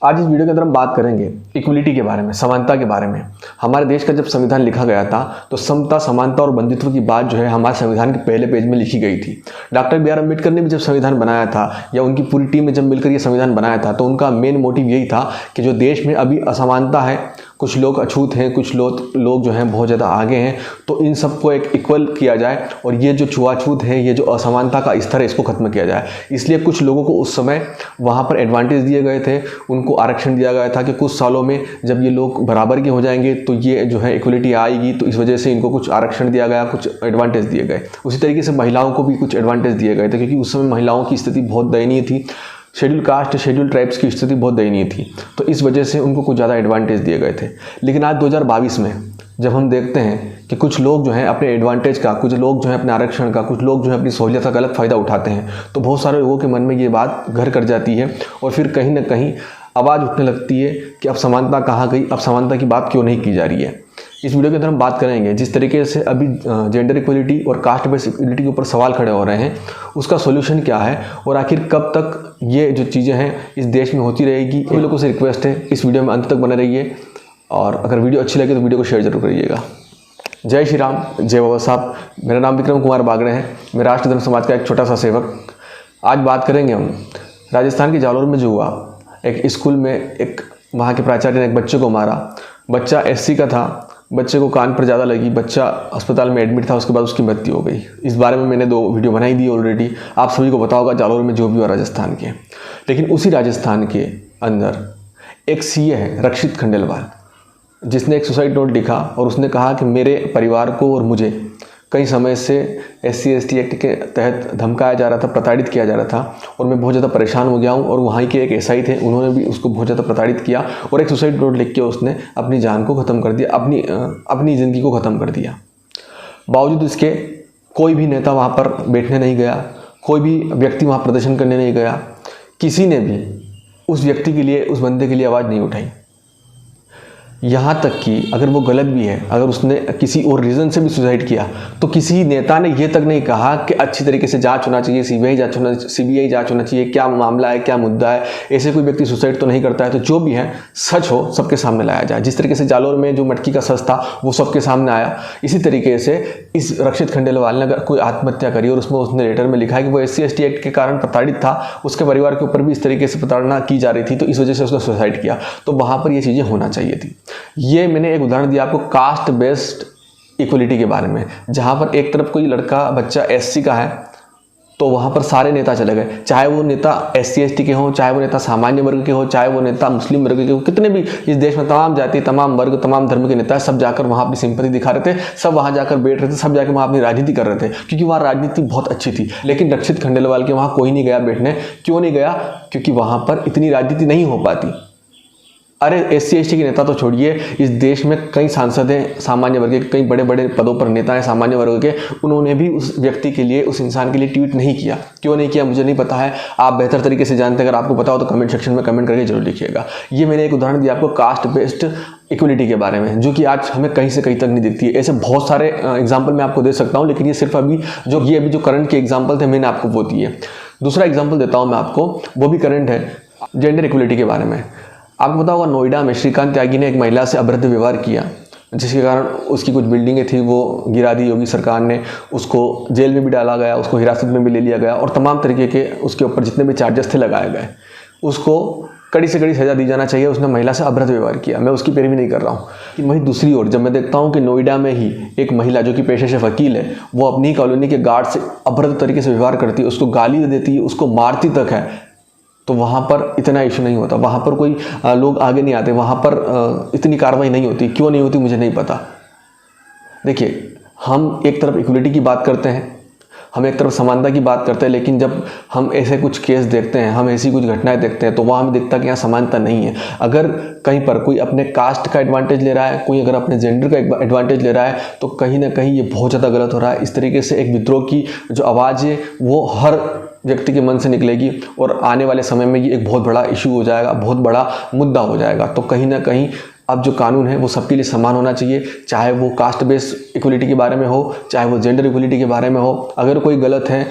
आज इस वीडियो के अंदर हम बात करेंगे इक्वलिटी के बारे में, समानता के बारे में। हमारे देश का जब संविधान लिखा गया था तो समता, समानता और बंधुत्व की बात जो है हमारे संविधान के पहले पेज में लिखी गई थी। डॉक्टर बी आर अम्बेडकर ने भी जब संविधान बनाया था या उनकी पूरी टीम ने जब मिलकर ये संविधान बनाया था तो उनका मेन मोटिव यही था कि जो देश में अभी असमानता है, कुछ लोग अछूत हैं, कुछ लोग जो हैं बहुत ज़्यादा आगे हैं, तो इन सबको एक इक्वल किया जाए और ये जो छुआछूत है, ये जो असमानता का स्तर है, इसको खत्म किया जाए। इसलिए कुछ लोगों को उस समय वहाँ पर एडवांटेज दिए गए थे, उनको आरक्षण दिया गया था कि कुछ सालों में जब ये लोग बराबर के हो जाएंगे तो ये जो है इक्वलिटी आएगी, तो इस वजह से इनको कुछ आरक्षण दिया गया, कुछ एडवांटेज दिए गए। उसी तरीके से महिलाओं को भी कुछ एडवांटेज दिए गए थे क्योंकि उस समय महिलाओं की स्थिति बहुत दयनीय थी। शेड्यूल कास्ट, शेड्यूल ट्राइब्स की स्थिति बहुत दयनीय थी, तो इस वजह से उनको कुछ ज़्यादा एडवांटेज दिए गए थे। लेकिन आज 2022 में जब हम देखते हैं कि कुछ लोग जो हैं अपने एडवांटेज का, कुछ लोग जो हैं अपने आरक्षण का, कुछ लोग जो है अपनी सहूलियत का गलत फ़ायदा उठाते हैं, तो बहुत सारे लोगों के मन में ये बात घर कर जाती है और फिर कहीं ना कहीं आवाज़ उठने लगती है कि अब समानता कहाँ गई, अब समानता की बात क्यों नहीं की जा रही है। इस वीडियो के अंदर हम बात करेंगे जिस तरीके से अभी जेंडर इक्वलिटी और कास्ट बेस्ड इक्वलिटी के ऊपर सवाल खड़े हो रहे हैं, उसका सॉल्यूशन क्या है और आखिर कब तक ये जो चीज़ें हैं इस देश में होती रहेगी। सभी लोगों से रिक्वेस्ट है इस वीडियो में अंत तक बने रहिए और अगर वीडियो अच्छी लगे तो वीडियो को शेयर जरूर करिएगा। जय श्री राम, जय बाबा साहब। मेरा नाम विक्रम कुमार बागड़े है, मैं राष्ट्र धर्म समाज का एक छोटा सा सेवक। आज बात करेंगे हम राजस्थान के जालौर में जो हुआ, एक स्कूल में एक वहाँ के प्राचार्य ने एक बच्चे को मारा। बच्चा एससी का था, बच्चे को कान पर ज़्यादा लगी, बच्चा अस्पताल में एडमिट था, उसके बाद उसकी मृत्यु हो गई। इस बारे में मैंने 2 वीडियो बनाई दी ऑलरेडी, आप सभी को पता होगा जालौर में जो भी हुआ राजस्थान के। लेकिन उसी राजस्थान के अंदर एक सीए है रक्षित खंडेलवाल, जिसने एक सुसाइड नोट लिखा और उसने कहा कि मेरे परिवार को और मुझे कई समय से SC/ST एक्ट के तहत धमकाया जा रहा था, प्रताड़ित किया जा रहा था और मैं बहुत ज़्यादा परेशान हो गया हूँ। और वहाँ के एक SI थे, उन्होंने भी उसको बहुत ज़्यादा प्रताड़ित किया और एक सुसाइड नोट लिख के उसने अपनी जान को ख़त्म कर दिया, अपनी ज़िंदगी को ख़त्म कर दिया। बावजूद इसके कोई भी नेता वहाँ पर बैठने नहीं गया, कोई भी व्यक्ति वहाँ प्रदर्शन करने नहीं गया, किसी ने भी उस व्यक्ति के लिए, उस बंदे के लिए आवाज़ नहीं उठाई। यहाँ तक कि अगर वो गलत भी है, अगर उसने किसी और रीज़न से भी सुसाइड किया तो किसी नेता ने ये तक नहीं कहा कि अच्छी तरीके से जांच होना चाहिए, CBI जांच होना चाहिए, क्या मामला है, क्या मुद्दा है। ऐसे कोई व्यक्ति सुसाइड तो नहीं करता है, तो जो भी है सच हो सबके सामने लाया जाए। जिस तरीके से जालौर में जो मटकी का सच था वो सबके सामने आया, इसी तरीके से इस रक्षित खंडेलवाल ने अगर कोई आत्महत्या करी और उसमें उसने लेटर में लिखा है कि वो SC/ST एक्ट के कारण प्रताड़ित था, उसके परिवार के ऊपर भी इस तरीके से प्रताड़ना की जा रही थी, तो इस वजह से उसने सुसाइड किया, तो वहाँ पर ये चीज़ें होना चाहिए थी। ये मैंने एक उदाहरण दिया आपको कास्ट बेस्ड इक्वलिटी के बारे में, जहाँ पर एक तरफ कोई लड़का बच्चा SC का है तो वहाँ पर सारे नेता चले गए, चाहे वो नेता SC/ST के हों, चाहे वो नेता सामान्य वर्ग के हों, चाहे वो नेता मुस्लिम वर्ग के हों, कितने भी इस देश में तमाम जाति, तमाम वर्ग, तमाम धर्म के नेता सब जाकर वहाँ अपनी सिंपैथी दिखा रहे थे, सब वहाँ जाकर बैठ रहे थे, सब जाकर वहाँ अपनी राजनीति कर रहे थे क्योंकि वहाँ राजनीति बहुत अच्छी थी। लेकिन रक्षित खंडेलवाल के वहाँ कोई नहीं गया बैठने। क्यों नहीं गया? क्योंकि वहाँ पर इतनी राजनीति नहीं हो पाती। अरे SC/ST के नेता तो छोड़िए, इस देश में कई सांसद हैं सामान्य वर्ग के, कई बड़े बड़े पदों पर नेता हैं सामान्य वर्ग के, उन्होंने भी उस व्यक्ति के लिए, उस इंसान के लिए ट्वीट नहीं किया। क्यों नहीं किया मुझे नहीं पता है, आप बेहतर तरीके से जानते हैं। अगर आपको पता हो तो कमेंट सेक्शन में कमेंट करके जरूर लिखिएगा। ये मैंने एक उदाहरण दिया आपको कास्ट बेस्ड इक्वलिटी के बारे में, जो कि आज हमें कहीं से कहीं तक नहीं दिखती है। ऐसे बहुत सारे एग्जाम्पल मैं आपको दे सकता हूँ, लेकिन ये सिर्फ अभी जो करंट के एग्जाम्पल थे मैंने आपको वो दिए। दूसरा एग्जाम्पल देता हूँ मैं आपको, वो भी करंट है, जेंडर इक्वलिटी के बारे में। आपको पता होगा नोएडा में श्रीकांत त्यागी ने एक महिला से अभद्र व्यवहार किया, जिसके कारण उसकी कुछ बिल्डिंगें थी वो गिरा दी योगी सरकार ने, उसको जेल में भी डाला गया, उसको हिरासत में भी ले लिया गया और तमाम तरीके के उसके ऊपर जितने भी चार्जेस थे लगाए गए। उसको कड़ी से कड़ी सज़ा दी जाना चाहिए, उसने महिला से अभद्र व्यवहार किया, मैं उसकी पैरवी नहीं कर रहा हूँ। कि वहीं दूसरी ओर जब मैं देखता हूँ कि नोएडा में ही एक महिला जो कि पेशे से वकील है, वो अपनी कॉलोनी के गार्ड से अभद्र तरीके से व्यवहार करती है, उसको गाली देती है, उसको मारती तक है, तो वहाँ पर इतना इशू नहीं होता, वहाँ पर कोई लोग आगे नहीं आते, वहाँ पर इतनी कार्रवाई नहीं होती। क्यों नहीं होती मुझे नहीं पता। देखिए, हम एक तरफ इक्वलिटी की बात करते हैं, हम एक तरफ समानता की बात करते हैं, लेकिन जब हम ऐसे कुछ केस देखते हैं, हम ऐसी कुछ घटनाएं देखते हैं, तो वहाँ हमें दिखता है कि यहाँ समानता नहीं है। अगर कहीं पर कोई अपने कास्ट का एडवांटेज ले रहा है, कोई अगर अपने जेंडर का एडवांटेज ले रहा है, तो कहीं ना कहीं ये बहुत ज़्यादा गलत हो रहा है। इस तरीके से एक विद्रोह की जो आवाज़ है वो हर व्यक्ति के मन से निकलेगी और आने वाले समय में ये एक बहुत बड़ा इशू हो जाएगा, बहुत बड़ा मुद्दा हो जाएगा। तो कहीं ना कहीं अब जो कानून है वो सबके लिए समान होना चाहिए, चाहे वो कास्ट बेस्ड इक्वलिटी के बारे में हो, चाहे वो जेंडर इक्वलिटी के बारे में हो। अगर कोई गलत है,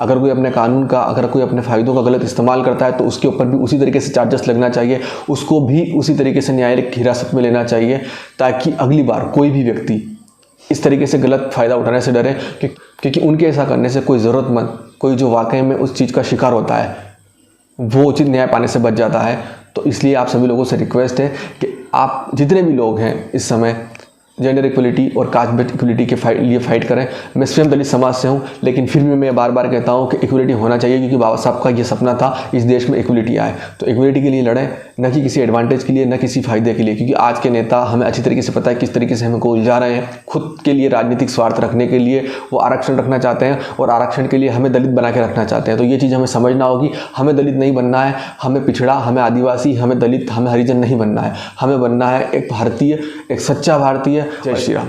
अगर कोई अपने कानून का, अगर कोई अपने फ़ायदों का गलत इस्तेमाल करता है तो उसके ऊपर भी उसी तरीके से चार्जेस लगना चाहिए, उसको भी उसी तरीके से न्यायिक हिरासत में लेना चाहिए, ताकि अगली बार कोई भी व्यक्ति इस तरीके से गलत फ़ायदा उठाने से डरे, क्योंकि उनके ऐसा करने से कोई ज़रूरतमंद, कोई जो वाकई में उस चीज़ का शिकार होता है, वो उचित न्याय पाने से बच जाता है। तो इसलिए आप सभी लोगों से रिक्वेस्ट है कि आप जितने भी लोग हैं इस समय जेंडर इक्वलिटी और कास्ट बेस्ड इक्वलिटी के लिए फाइट करें। मैं स्वयं दलित समाज से हूँ, लेकिन फिर भी मैं बार बार कहता हूँ कि इक्वलिटी होना चाहिए, क्योंकि बाबा साहब का ये सपना था इस देश में इक्वलिटी आए। तो इक्वलिटी के लिए लड़ें, न कि किसी एडवांटेज के लिए, न किसी फ़ायदे के लिए, क्योंकि आज के नेता हमें अच्छी तरीके से पता है किस तरीके से हमको उलझा रहे हैं। खुद के लिए राजनीतिक स्वार्थ रखने के लिए वो आरक्षण रखना चाहते हैं, और आरक्षण के लिए हमें दलित बना के रखना चाहते हैं। तो ये चीज़ हमें समझना होगी, हमें दलित नहीं बनना है, हमें पिछड़ा, हमें आदिवासी, हमें दलित, हमें हरिजन नहीं बनना है, हमें बनना है एक भारतीय, एक सच्चा भारतीय। जय श्री राम।